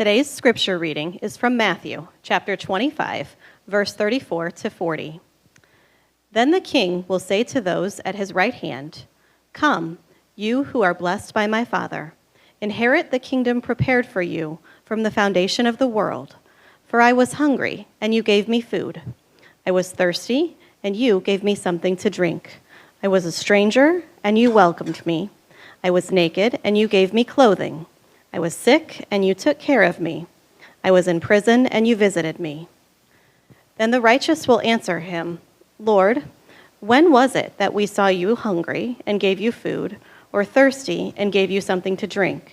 Today's scripture reading is from Matthew, chapter 25, verse 34 to 40. Then the king will say to those at his right hand, "Come, you who are blessed by my Father, inherit the kingdom prepared for you from the foundation of the world. For I was hungry, and you gave me food. I was thirsty, and you gave me something to drink. I was a stranger, and you welcomed me. I was naked, and you gave me clothing. I was sick, and you took care of me. I was in prison, and you visited me." Then the righteous will answer him, "Lord, when was it that we saw you hungry and gave you food, or thirsty and gave you something to drink?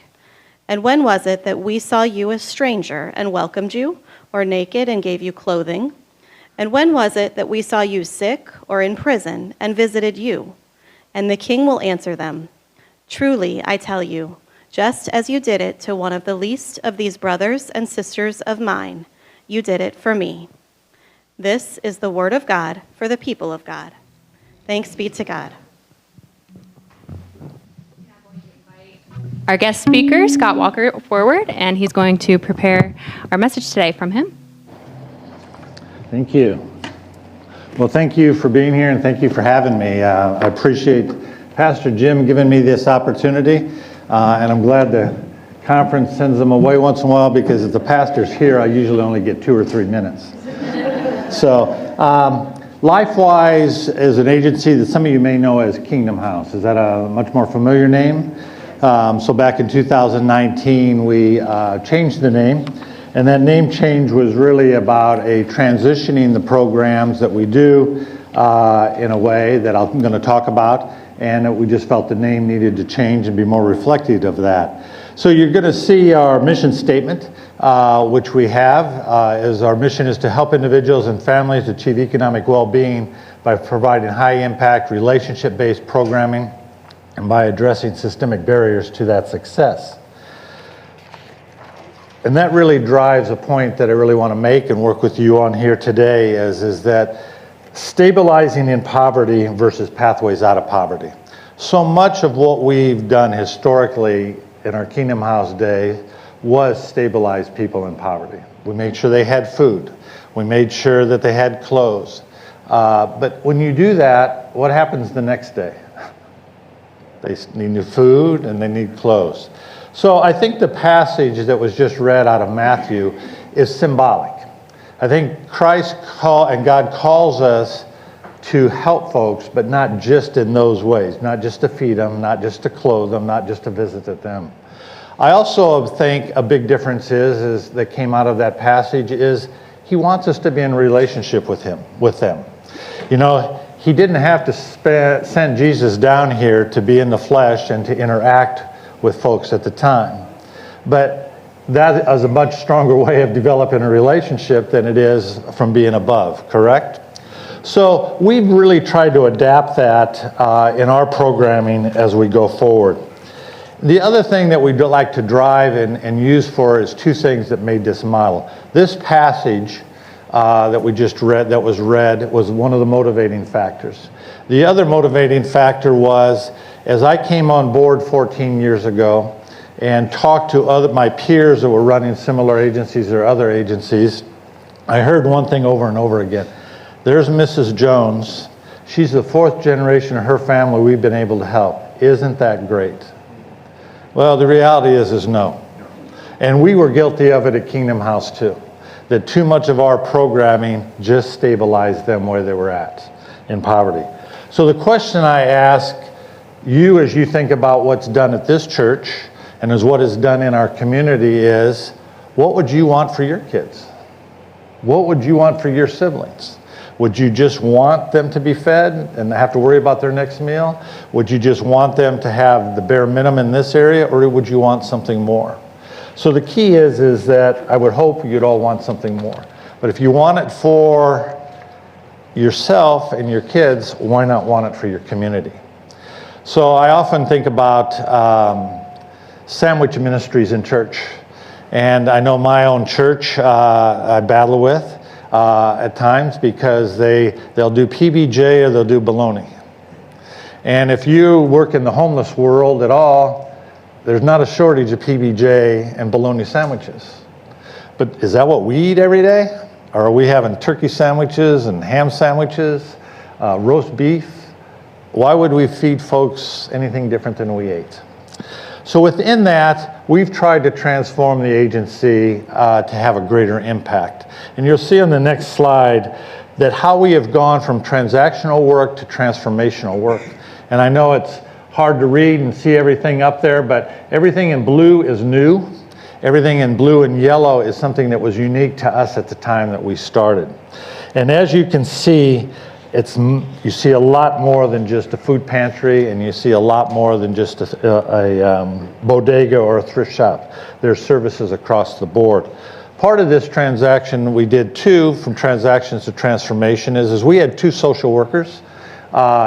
And when was it that we saw you a stranger and welcomed you, or naked and gave you clothing? And when was it that we saw you sick or in prison and visited you?" And the king will answer them, "Truly, I tell you, just as you did it to one of the least of these brothers and sisters of mine, you did it for me." This is the word of God for the people of God. Thanks be to God. Our guest speaker, Scott Walker, forward, and he's going to prepare our message today from him. Thank you. Well, thank you for being here, and thank you for having me. I appreciate Pastor Jim giving me this opportunity, and I'm glad the conference sends them away once in a while, because if the pastor's here, I usually only get 2 or 3 minutes. So, LifeWise is an agency that some of you may know as Kingdom House. Is that a much more familiar name? So back in 2019, we changed the name, and that name change was really about transitioning the programs that we do in a way that I'm going to talk about, and that we just felt the name needed to change and be more reflective of that. So you're going to see our mission statement, which we have, is our mission is to help individuals and families achieve economic well-being by providing high-impact, relationship-based programming and by addressing systemic barriers to that success. And that really drives a point that I really want to make and work with you on here today is that stabilizing in poverty versus pathways out of poverty. So much of what we've done historically in our Kingdom House day was stabilize people in poverty. We made sure they had food. We made sure that they had clothes. But when you do that, what happens the next day? They need new food and they need clothes. So I think the passage that was just read out of Matthew is symbolic. I think Christ and God calls us to help folks, but not just in those ways, not just to feed them, not just to clothe them, not just to visit them. I also think a big difference is that came out of that passage is he wants us to be in relationship with them. You know, he didn't have to send Jesus down here to be in the flesh and to interact with folks at the time. But that is a much stronger way of developing a relationship than it is from being above, correct? So we've really tried to adapt that in our programming as we go forward. The other thing that we'd like to drive and use for is 2 things that made this model. This passage that we just read, was one of the motivating factors. The other motivating factor was, as I came on board 14 years ago and talked to my peers that were running similar agencies or other agencies, I heard one thing over and over again. There's Mrs. Jones. She's the 4th generation of her family we've been able to help. Isn't that great? Well, the reality is no. And we were guilty of it at Kingdom House too. That too much of our programming just stabilized them where they were at, in poverty. So the question I ask you as you think about what's done at this church and as what is done in our community is, what would you want for your kids? What would you want for your siblings? Would you just want them to be fed and have to worry about their next meal? Would you just want them to have the bare minimum in this area, or would you want something more? So the key is that I would hope you'd all want something more. But if you want it for yourself and your kids, why not want it for your community? So I often think about sandwich ministries in church. And I know my own church I battle with at times because they'll do PBJ or they'll do bologna. And if you work in the homeless world at all, there's not a shortage of PBJ and bologna sandwiches. But is that what we eat every day? Or are we having turkey sandwiches and ham sandwiches, roast beef? Why would we feed folks anything different than we ate? So within that, we've tried to transform the agency to have a greater impact. And you'll see on the next slide that how we have gone from transactional work to transformational work. And I know it's hard to read and see everything up there, but everything in blue is new. Everything in blue and yellow is something that was unique to us at the time that we started. And as you can see, you see a lot more than just a food pantry, and you see a lot more than just a bodega or a thrift shop. There's services across the board. Part of this transaction we did too, from transactions to transformation, is we had 2 social workers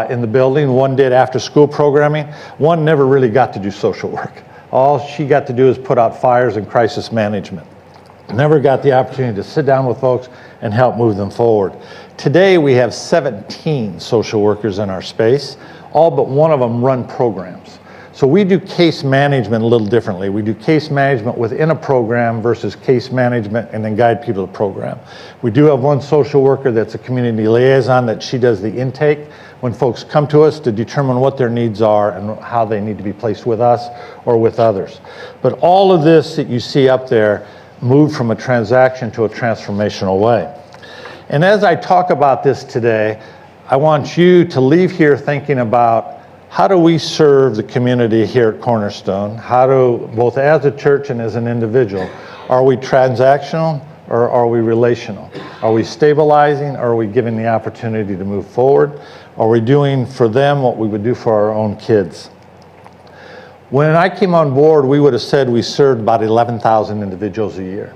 in the building. One did after school programming. One never really got to do social work. All she got to do is put out fires and crisis management. Never got the opportunity to sit down with folks and help move them forward. Today we have 17 social workers in our space. All but one of them run programs. So we do case management a little differently. We do case management within a program versus case management and then guide people to program. We do have one social worker that's a community liaison that she does the intake when folks come to us to determine what their needs are and how they need to be placed with us or with others. But all of this that you see up there moved from a transaction to a transformational way. And as I talk about this today, I want you to leave here thinking about how do we serve the community here at Cornerstone? How do, both as a church and as an individual, are we transactional or are we relational? Are we stabilizing or are we giving the opportunity to move forward? Are we doing for them what we would do for our own kids? When I came on board, we would have said we served about 11,000 individuals a year.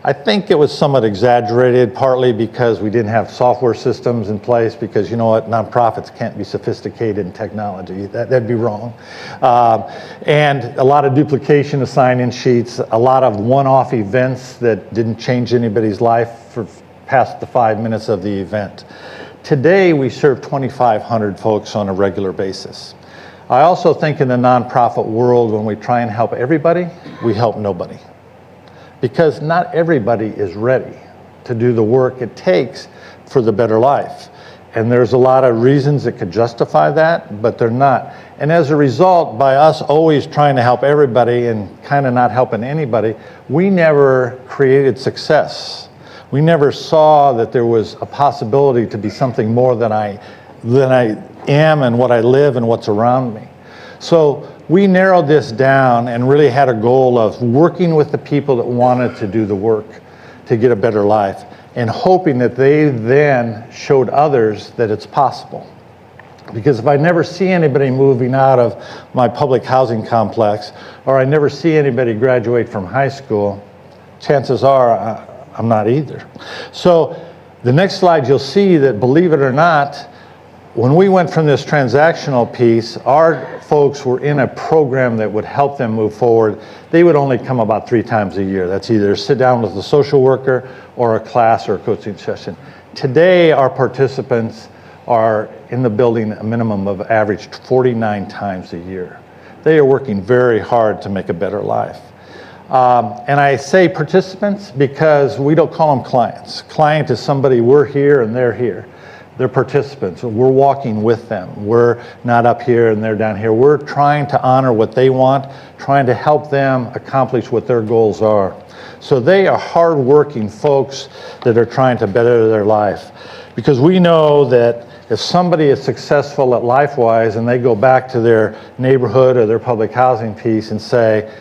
I think it was somewhat exaggerated, partly because we didn't have software systems in place, because you know what, nonprofits can't be sophisticated in technology. That'd be wrong. And a lot of duplication of sign-in sheets, a lot of one-off events that didn't change anybody's life for past the 5 minutes of the event. Today, we serve 2,500 folks on a regular basis. I also think in the nonprofit world, when we try and help everybody, we help nobody. Because not everybody is ready to do the work it takes for the better life. And there's a lot of reasons that could justify that, but they're not. And as a result, by us always trying to help everybody and kind of not helping anybody, we never created success. We never saw that there was a possibility to be something more than I am and what I live and what's around me. So we narrowed this down and really had a goal of working with the people that wanted to do the work to get a better life, and hoping that they then showed others that it's possible. Because if I never see anybody moving out of my public housing complex, or I never see anybody graduate from high school, chances are I'm not either. So the next slide, you'll see that, believe it or not, when we went from this transactional piece, our folks were in a program that would help them move forward. They would only come about 3 times a year. That's either sit down with a social worker or a class or a coaching session. Today, our participants are in the building a minimum of average 49 times a year. They are working very hard to make a better life. And I say participants because we don't call them clients. Client is somebody, we're here and they're here. They're participants. We're walking with them. We're not up here and they're down here. We're trying to honor what they want, trying to help them accomplish what their goals are. So they are hardworking folks that are trying to better their life. Because we know that if somebody is successful at LifeWise and they go back to their neighborhood or their public housing piece and say,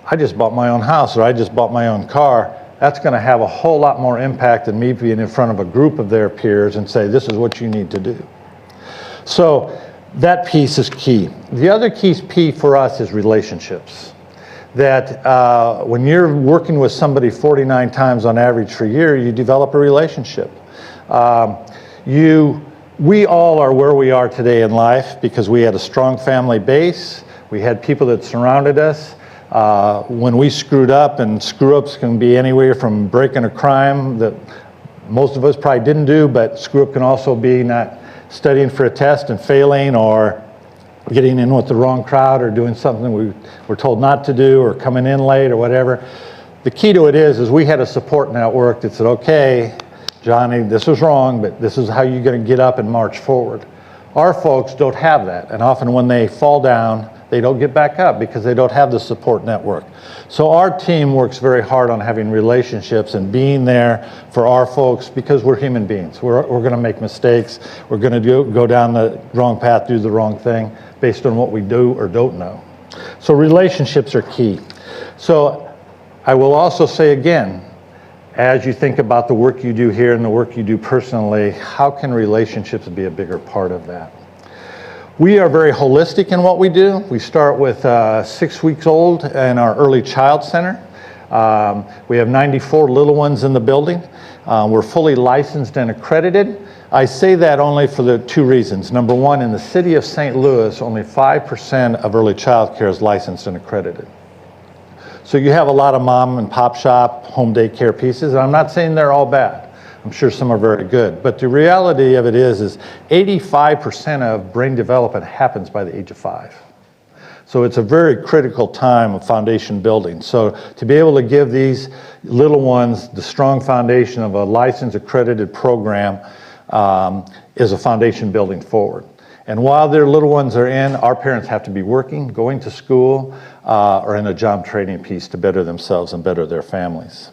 I just bought my own house or I just bought my own car, that's going to have a whole lot more impact than me being in front of a group of their peers and say, this is what you need to do. So that piece is key. The other key for us is relationships. That when you're working with somebody 49 times on average for a year, you develop a relationship. We all are where we are today in life because we had a strong family base. We had people that surrounded us. When we screwed up, and screw-ups can be anywhere from breaking a crime that most of us probably didn't do, but screw-up can also be not studying for a test and failing, or getting in with the wrong crowd, or doing something we were told not to do, or coming in late, or whatever. The key to it is we had a support network that said, okay, Johnny, this was wrong, but this is how you're going to get up and march forward. Our folks don't have that, and often when they fall down, they don't get back up because they don't have the support network. So our team works very hard on having relationships and being there for our folks because we're human beings. We're going to make mistakes. We're going to go down the wrong path, do the wrong thing based on what we do or don't know. So relationships are key. So I will also say again, as you think about the work you do here and the work you do personally, how can relationships be a bigger part of that? We are very holistic in what we do. We start with 6 weeks old in our early child center. We have 94 little ones in the building. We're fully licensed and accredited. I say that only for the two reasons. Number one, in the city of St. Louis, only 5% of early child care is licensed and accredited. So you have a lot of mom and pop shop, home daycare pieces, and I'm not saying they're all bad. I'm sure some are very good, but the reality of it is 85% of brain development happens by the age of 5. So it's a very critical time of foundation building. So to be able to give these little ones the strong foundation of a licensed accredited program is a foundation building forward. And while their little ones are in, our parents have to be working, going to school, or in a job training piece to better themselves and better their families.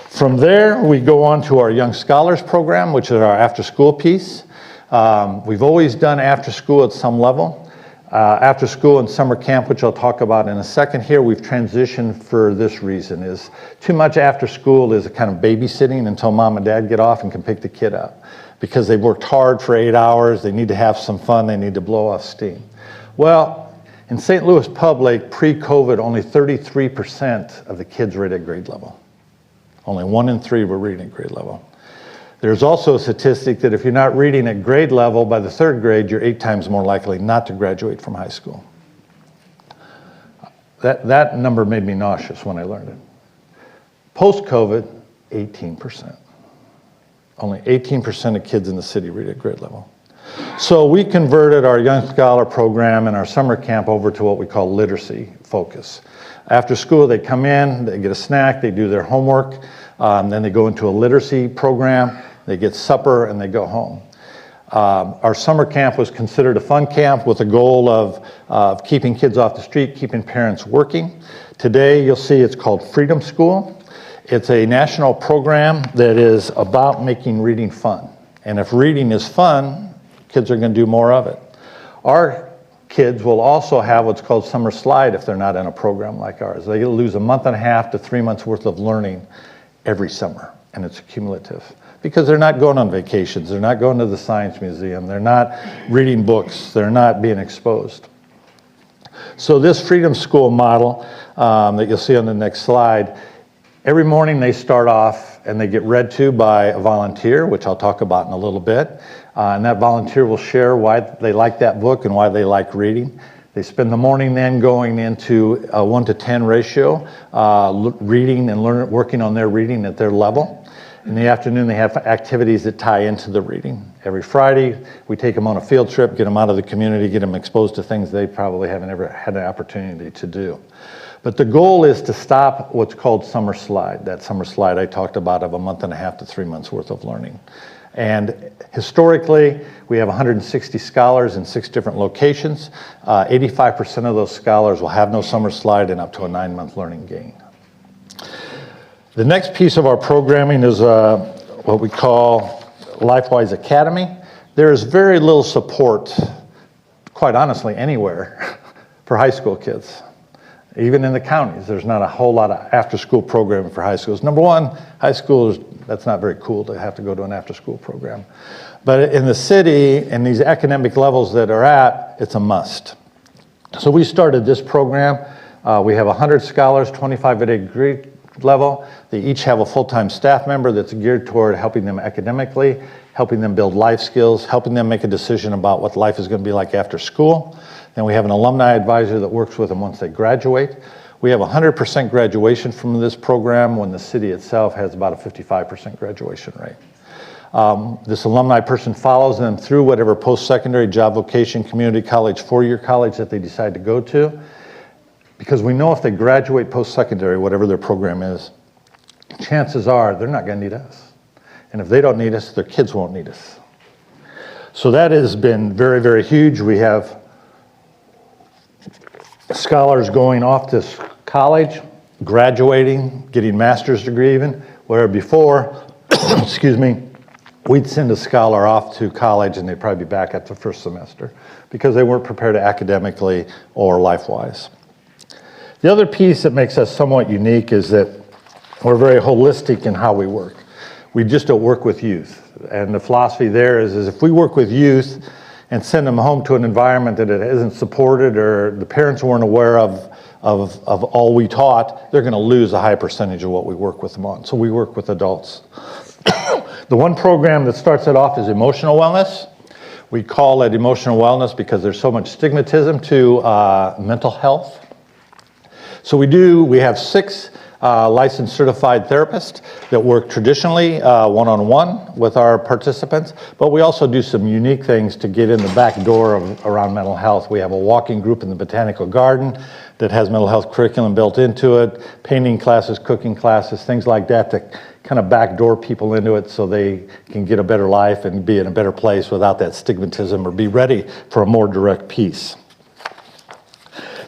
From there, we go on to our Young Scholars program, which is our after-school piece. We've always done after-school at some level. After school and summer camp, which I'll talk about in a second here, we've transitioned for this reason, is too much after school is a kind of babysitting until mom and dad get off and can pick the kid up. Because they've worked hard for 8 hours, they need to have some fun, they need to blow off steam. Well, in St. Louis Public, pre-COVID, only 33% of the kids read at grade level. Only 1 in 3 were reading at grade level. There's also a statistic that if you're not reading at grade level by the 3rd grade, you're 8 times more likely not to graduate from high school. That number made me nauseous when I learned it. Post-COVID, 18%. Only 18% of kids in the city read at grade level. So we converted our Young Scholar program and our summer camp over to what we call literacy focus. After school, they come in, they get a snack, they do their homework, then they go into a literacy program, they get supper, and they go home. Our summer camp was considered a fun camp with a goal of keeping kids off the street, keeping parents working. Today, you'll see it's called Freedom School. It's a national program that is about making reading fun. And if reading is fun, kids are going to do more of it. Our kids will also have what's called summer slide if they're not in a program like ours. They lose a month and a half to 3 months worth of learning every summer, and it's cumulative. Because they're not going on vacations, they're not going to the science museum, they're not reading books, they're not being exposed. So this Freedom School model that you'll see on the next slide, every morning they start off and they get read to by a volunteer, which I'll talk about in a little bit. And that volunteer will share why they like that book and why they like reading. They spend the morning then going into a 1 to 10 ratio, reading and working on their reading at their level. In the afternoon, they have activities that tie into the reading. Every Friday, we take them on a field trip, get them out of the community, get them exposed to things they probably haven't ever had an opportunity to do. But the goal is to stop what's called summer slide, that summer slide I talked about of a month and a half to 3 months worth of learning. And historically, we have 160 scholars in 6 different locations. 85% of those scholars will have no summer slide and up to a 9-month learning gain. The next piece of our programming is what we call LifeWise Academy. There is very little support, quite honestly, anywhere for high school kids. Even in the counties, there's not a whole lot of after-school programming for high schools. Number one, high schoolers, that's not very cool to have to go to an after-school program. But in the city, and these academic levels that are at, it's a must. So we started this program. We have 100 scholars, 25 at a grade level. They each have a full-time staff member that's geared toward helping them academically, helping them build life skills, helping them make a decision about what life is going to be like after school. Then we have an alumni advisor that works with them once they graduate. We have 100% graduation from this program when the city itself has about a 55% graduation rate. This alumni person follows them through whatever post-secondary, job vocation, community college, four-year college that they decide to go to. because we know if they graduate post-secondary, whatever their program is, chances are they're not going to need us. And if they don't need us, their kids won't need us. So that has been very, very huge. We have scholars going off to college, graduating, getting master's degree even, where before, excuse me, we'd send a scholar off to college and they'd probably be back at the first semester because they weren't prepared academically or life-wise. The other piece that makes us somewhat unique is that we're very holistic in how we work. We just don't work with youth. And the philosophy there is if we work with youth and send them home to an environment that it isn't supported or the parents weren't aware of all we taught, they're going to lose a high percentage of what we work with them on. So we work with adults. The one program that starts it off is emotional wellness. We call it emotional wellness because there's so much stigmatism to mental health. So we have 6 licensed certified therapists that work traditionally one-on-one with our participants, but we also do some unique things to get in the back door around mental health. We have a walking group in the botanical garden that has mental health curriculum built into it, painting classes, cooking classes, things like that to kind of backdoor people into it so they can get a better life and be in a better place without that stigmatism or be ready for a more direct piece.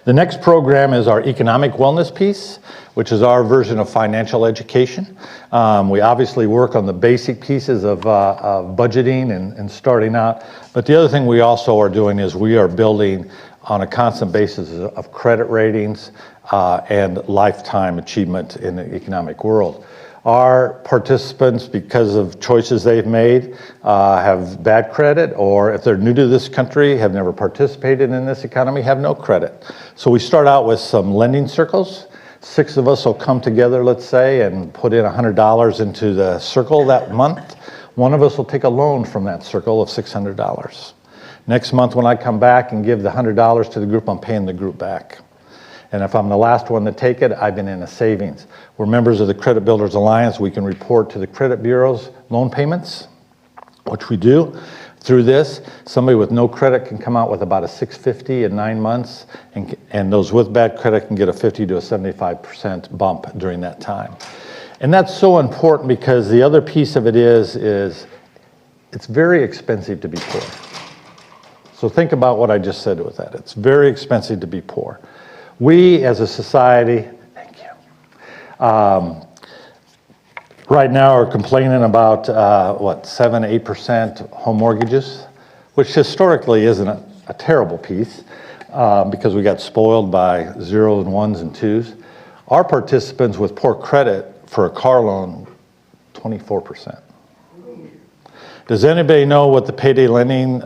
The next program is our economic wellness piece, which is our version of financial education. We obviously work on the basic pieces of budgeting and starting out, but the other thing we also are doing is we are building on a constant basis of credit ratings and lifetime achievement in the economic world. Our participants, because of choices they've made, have bad credit, or if they're new to this country, have never participated in this economy, have no credit. So we start out with some lending circles. 6 of us will come together, let's say, and put in $100 into the circle that month. One of us will take a loan from that circle of $600. Next month when I come back and give the $100 to the group, I'm paying the group back. And if I'm the last one to take it, I've been in a savings. We're members of the Credit Builders Alliance. We can report to the credit bureaus loan payments, which we do. Through this, somebody with no credit can come out with about a 650 in 9 months, and those with bad credit can get a 50 to a 75% bump during that time. And that's so important because the other piece of it is it's very expensive to be poor. So think about what I just said with that. It's very expensive to be poor. We as a society, thank you, right now are complaining about 7-8% home mortgages, which historically isn't a terrible piece because we got spoiled by zeros and ones and twos. Our participants with poor credit for a car loan, 24%. Does anybody know what the payday lending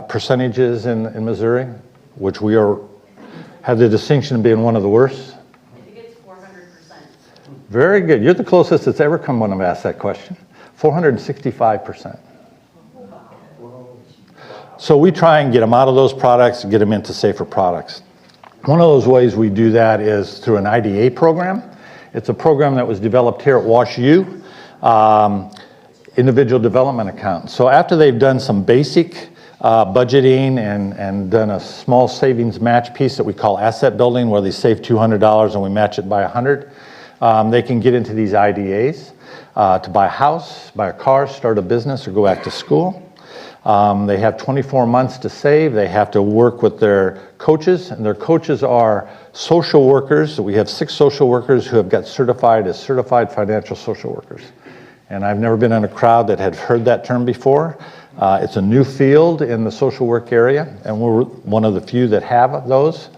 percentage is in Missouri, which we have the distinction of being one of the worst? I think it's 400%. Very good. You're the closest that's ever come when I've asked that question. 465%. So we try and get them out of those products and get them into safer products. One of those ways we do that is through an IDA program. It's a program that was developed here at WashU, individual development account. So after they've done some basic budgeting and done a small savings match piece that we call asset building, where they save $200 and we match it by 100, they can get into these IDAs to buy a house, buy a car, start a business, or go back to school. They have 24 months to save. They have to work with their coaches, and their coaches are social workers. We have 6 social workers who have got certified as certified financial social workers. And I've never been in a crowd that had heard that term before. It's a new field in the social work area, and we're one of the few that have those.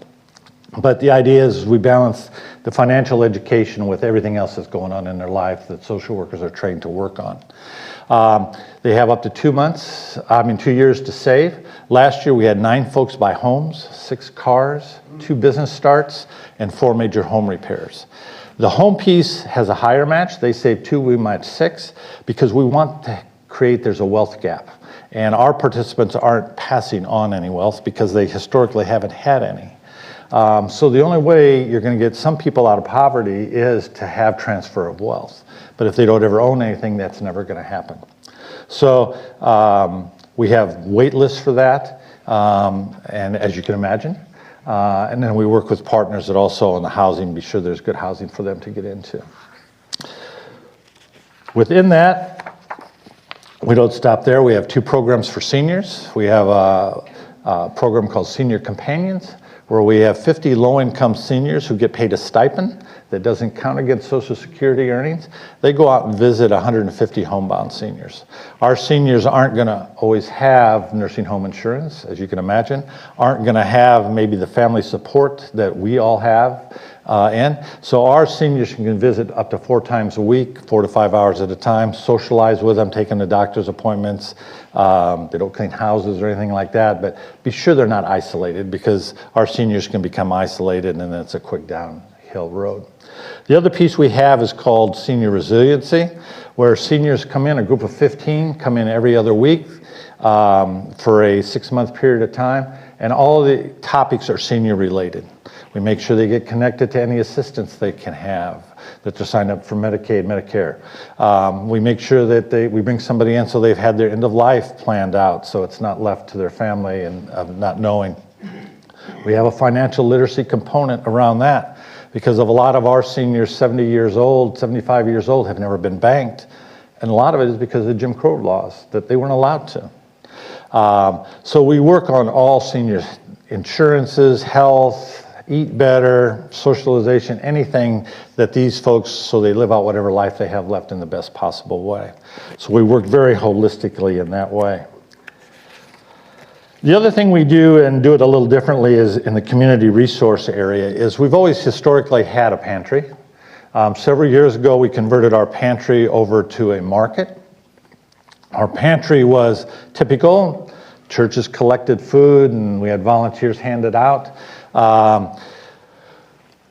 But the idea is we balance the financial education with everything else that's going on in their life that social workers are trained to work on. They have up to 2 years to save. Last year we had 9 folks buy homes, 6 cars, 2 business starts, and 4 major home repairs. The home piece has a higher match. They save 2, we match 6, because we want to create, there's a wealth gap. And our participants aren't passing on any wealth because they historically haven't had any. So the only way you're going to get some people out of poverty is to have transfer of wealth. But if they don't ever own anything, that's never going to happen. So we have wait lists for that, and as you can imagine. And then we work with partners that also on the housing, be sure there's good housing for them to get into. Within that, we don't stop there. We have 2 programs for seniors. We have a program called Senior Companions, where we have 50 low-income seniors who get paid a stipend that doesn't count against Social Security earnings. They go out and visit 150 homebound seniors. Our seniors aren't going to always have nursing home insurance, as you can imagine, aren't going to have maybe the family support that we all have. So our seniors can visit up to 4 times a week, 4 to 5 hours at a time, socialize with them, take them to doctor's appointments. They don't clean houses or anything like that, but be sure they're not isolated, because our seniors can become isolated and then it's a quick downhill road. The other piece we have is called Senior Resiliency, where seniors come in, a group of 15 come in every other week for a 6-month period of time, and all the topics are senior related. We make sure they get connected to any assistance they can have, that they're signed up for Medicaid, Medicare. We make sure that we bring somebody in so they've had their end of life planned out, so it's not left to their family and not knowing. We have a financial literacy component around that, because of a lot of our seniors, 70 years old, 75 years old, have never been banked. And a lot of it is because of Jim Crow laws, that they weren't allowed to. So we work on all seniors' insurances, health, eat better, socialization, anything that these folks, so they live out whatever life they have left in the best possible way. So we work very holistically in that way. The other thing we do, and do it a little differently, is in the community resource area, is we've always historically had a pantry. Several years ago, we converted our pantry over to a market. Our pantry was typical. Churches collected food and we had volunteers hand it out.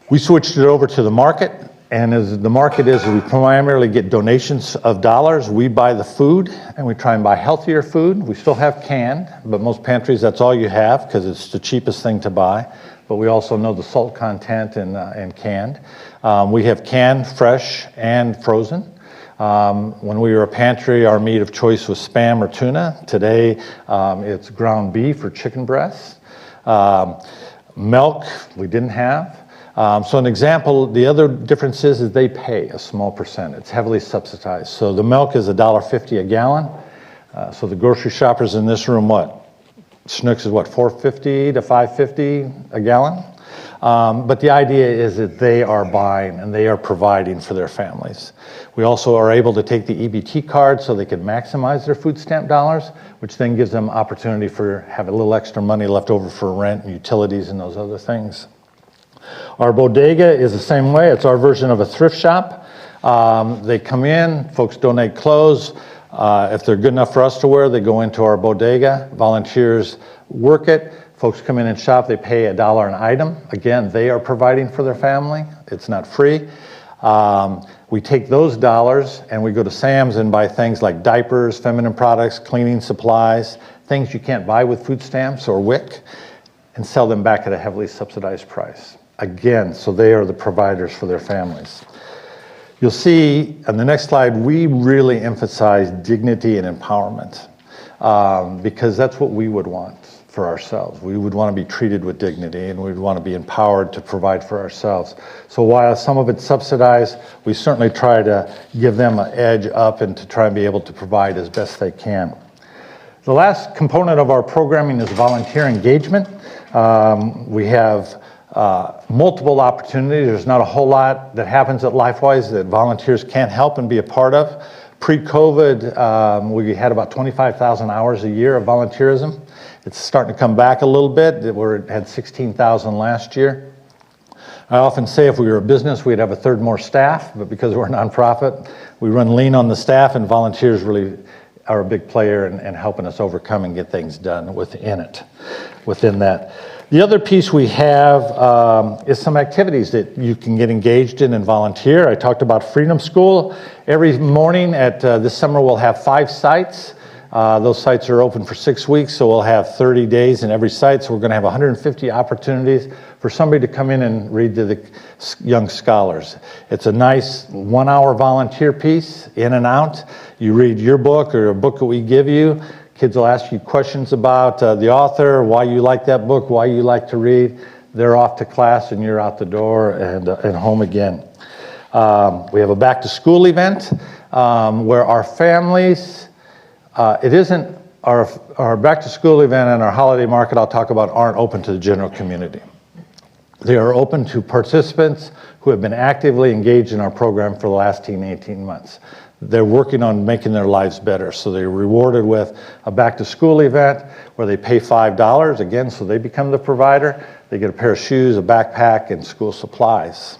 We switched it over to the market, and as the market is, we primarily get donations of dollars. We buy the food, and we try and buy healthier food. We still have canned, but most pantries, that's all you have, because it's the cheapest thing to buy. But we also know the salt content in canned. We have canned, fresh, and frozen. When we were a pantry, our meat of choice was Spam or tuna. Today, it's ground beef or chicken breasts. Milk, we didn't have. So an example, the other difference is they pay a small percent. It's heavily subsidized. So the milk is $1.50 a gallon. So the grocery shoppers in this room, what? Schnucks is what, $4.50 to $5.50 a gallon? But the idea is that they are buying and they are providing for their families. We also are able to take the EBT card so they can maximize their food stamp dollars, which then gives them opportunity for have a little extra money left over for rent and utilities and those other things. Our bodega is the same way. It's our version of a thrift shop. They come in, folks donate clothes. If they're good enough for us to wear, they go into our bodega. Volunteers work it. Folks come in and shop. They pay $1 an item. Again, they are providing for their family. It's not free. We take those dollars and we go to Sam's and buy things like diapers, feminine products, cleaning supplies, things you can't buy with food stamps or WIC, and sell them back at a heavily subsidized price. Again, so they are the providers for their families. You'll see on the next slide, we really emphasize dignity and empowerment because that's what we would want for ourselves. We would want to be treated with dignity and we'd want to be empowered to provide for ourselves. So while some of it's subsidized, we certainly try to give them an edge up and to try and be able to provide as best they can. The last component of our programming is volunteer engagement. We have multiple opportunities. There's not a whole lot that happens at LifeWise that volunteers can't help and be a part of. Pre-COVID, we had about 25,000 hours a year of volunteerism. It's starting to come back a little bit. We had 16,000 last year. I often say if we were a business, we'd have a third more staff, but because we're a nonprofit, we run lean on the staff, and volunteers really are a big player in helping us overcome and get things done within that. The other piece we have is some activities that you can get engaged in and volunteer. I talked about Freedom School. Every morning this summer we'll have 5 sites. Those sites are open for 6 weeks, so we'll have 30 days in every site. So we're going to have 150 opportunities for somebody to come in and read to the young scholars. It's a nice 1-hour volunteer piece, in and out. You read your book or a book that we give you. Kids will ask you questions about the author, why you like that book, why you like to read. they're off to class and you're out the door and home again. We have a back to school event where our families, it isn't our back to school event and our holiday market I'll talk about aren't open to the general community. They are open to participants who have been actively engaged in our program for the last 18 months. They're working on making their lives better. So they're rewarded with a back to school event where they pay $5 again, so they become the provider. They get a pair of shoes, a backpack, and school supplies.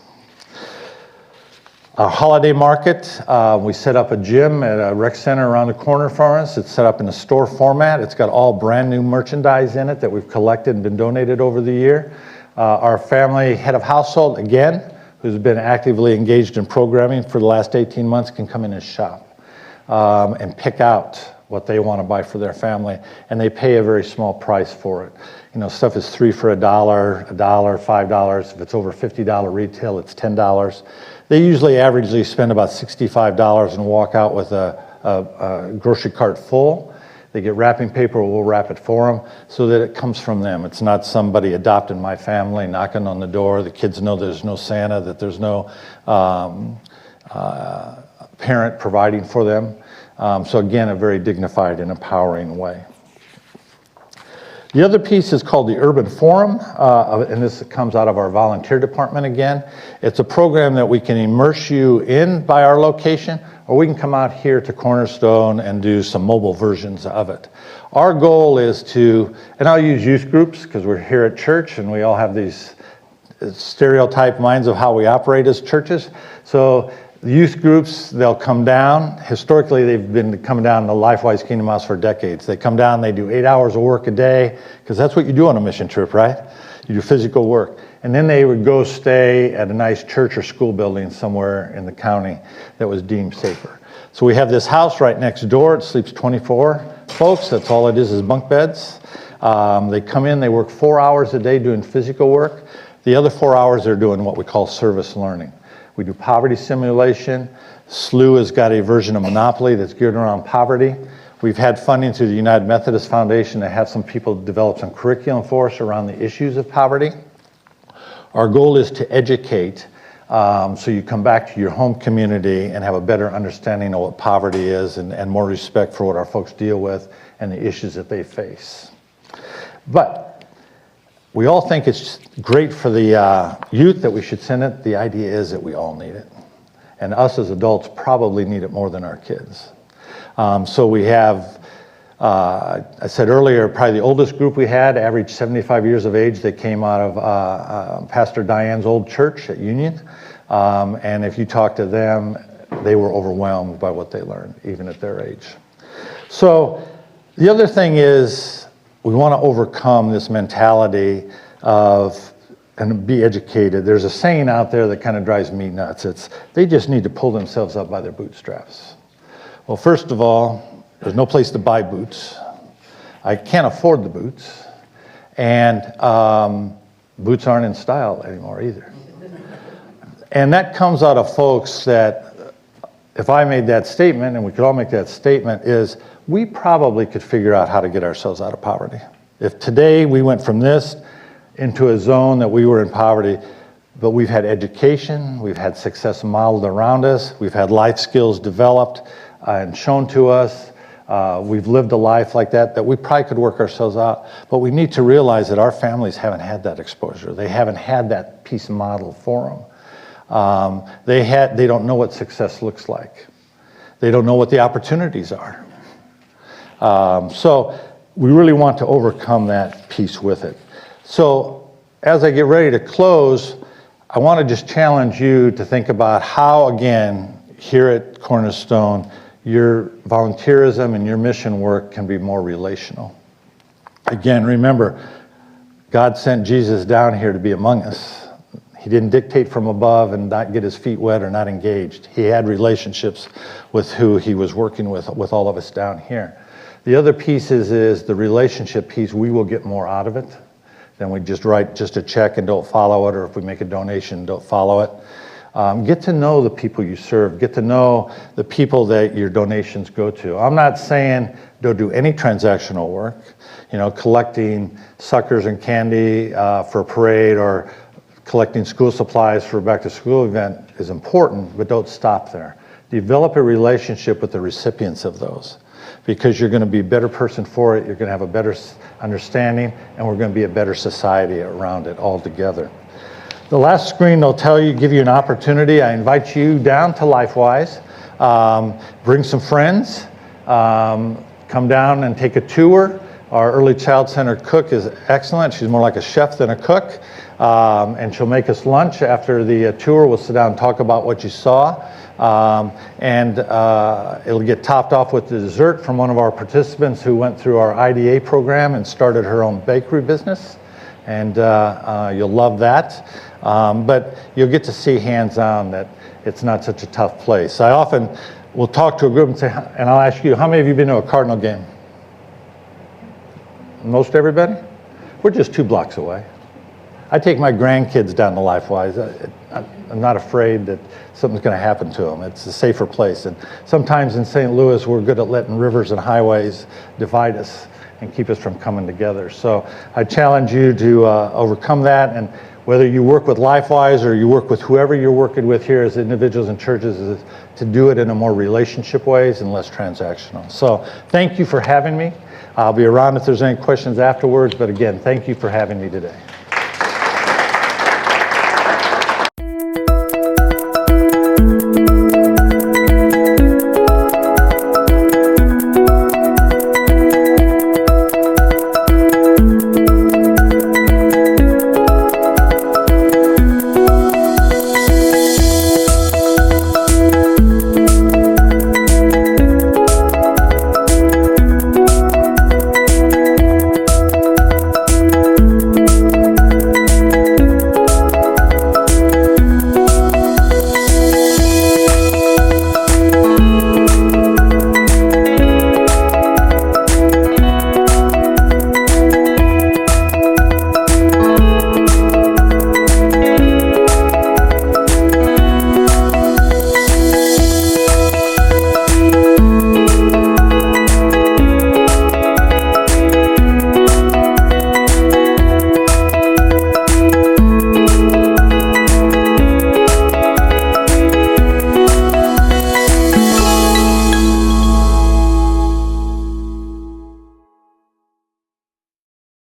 Our holiday market, we set up a gym at a rec center around the corner from us. It's set up in a store format. It's got all brand new merchandise in it that we've collected and been donated over the year. Our family head of household, again, who's been actively engaged in programming for the last 18 months, can come in and shop and pick out what they want to buy for their family, and they pay a very small price for it. You know, stuff is 3 for $1, $5. If it's over $50 retail, it's $10. They usually averagely spend about $65 and walk out with a grocery cart full. They get wrapping paper, we'll wrap it for them so that it comes from them. It's not somebody adopting my family, knocking on the door. The kids know there's no Santa, that there's no parent providing for them. So again, a very dignified and empowering way. The other piece is called the Urban Forum, and this comes out of our volunteer department again. It's a program that we can immerse you in by our location, or we can come out here to Cornerstone and do some mobile versions of it. Our goal is to, and I'll use youth groups because we're here at church and we all have these stereotype minds of how we operate as churches. So the youth groups, they'll come down. Historically, they've been coming down to LifeWise Kingdom House for decades. They come down, they do 8 hours of work a day, because that's what you do on a mission trip, right? You do physical work. And then they would go stay at a nice church or school building somewhere in the county that was deemed safer. So we have this house right next door. It sleeps 24 folks. That's all it is bunk beds. They come in, they work 4 hours a day doing physical work. The other 4 hours they're doing what we call service learning. We do poverty simulation. SLU has got a version of Monopoly that's geared around poverty. We've had funding through the United Methodist Foundation to have some people develop some curriculum for us around the issues of poverty. Our goal is to educate so you come back to your home community and have a better understanding of what poverty is and more respect for what our folks deal with and the issues that they face. But we all think it's great for the youth that we should send it. The idea is that we all need it. And us as adults probably need it more than our kids. So we have, I said earlier, probably the oldest group we had, average 75 years of age. They came out of Pastor Diane's old church at Union. And if you talk to them, they were overwhelmed by what they learned, even at their age. So the other thing is, we want to overcome this mentality of, and be educated. There's a saying out there that kind of drives me nuts. It's, they just need to pull themselves up by their bootstraps. Well, first of all, there's no place to buy boots. I can't afford the boots. And boots aren't in style anymore either. And that comes out of folks that, if I made that statement, and we could all make that statement, is we probably could figure out how to get ourselves out of poverty. If today we went from this into a zone that we were in poverty, but we've had education, we've had success modeled around us, we've had life skills developed and shown to us, we've lived a life like that, that we probably could work ourselves out. But we need to realize that our families haven't had that exposure. They haven't had that piece modeled for them. They don't know what success looks like. They don't know what the opportunities are. So we really want to overcome that piece with it. So as I get ready to close, I want to just challenge you to think about how, again, here at Cornerstone, your volunteerism and your mission work can be more relational. Again, remember, God sent Jesus down here to be among us. He didn't dictate from above and not get his feet wet or not engaged. He had relationships with who he was working with all of us down here. The other piece is the relationship piece. We will get more out of it than we just write just a check and don't follow it, or if we make a donation, don't follow it. Get to know the people you serve. Get to know the people that your donations go to. I'm not saying don't do any transactional work. Collecting suckers and candy for a parade or collecting school supplies for a back-to-school event is important, but don't stop there. Develop a relationship with the recipients of those, because you're going to be a better person for it, you're going to have a better understanding, and we're going to be a better society around it all together. The last screen will give you an opportunity. I invite you down to LifeWise. Bring some friends. Come down and take a tour. Our early child-centered cook is excellent. She's more like a chef than a cook. And she'll make us lunch after the tour. We'll sit down and talk about what you saw. And it'll get topped off with the dessert from one of our participants who went through our IDA program and started her own bakery business. And you'll love that. But you'll get to see hands-on that it's not such a tough place. I often will talk to a group and I'll ask you, how many of you have been to a Cardinal game? Most everybody? We're just 2 blocks away. I take my grandkids down to LifeWise. I'm not afraid that something's going to happen to them. It's a safer place. And sometimes in St. Louis, we're good at letting rivers and highways divide us and keep us from coming together. So I challenge you to overcome that. And whether you work with LifeWise or you work with whoever you're working with here as individuals and churches, is to do it in a more relationship ways and less transactional. So thank you for having me. I'll be around if there's any questions afterwards. But again, thank you for having me today.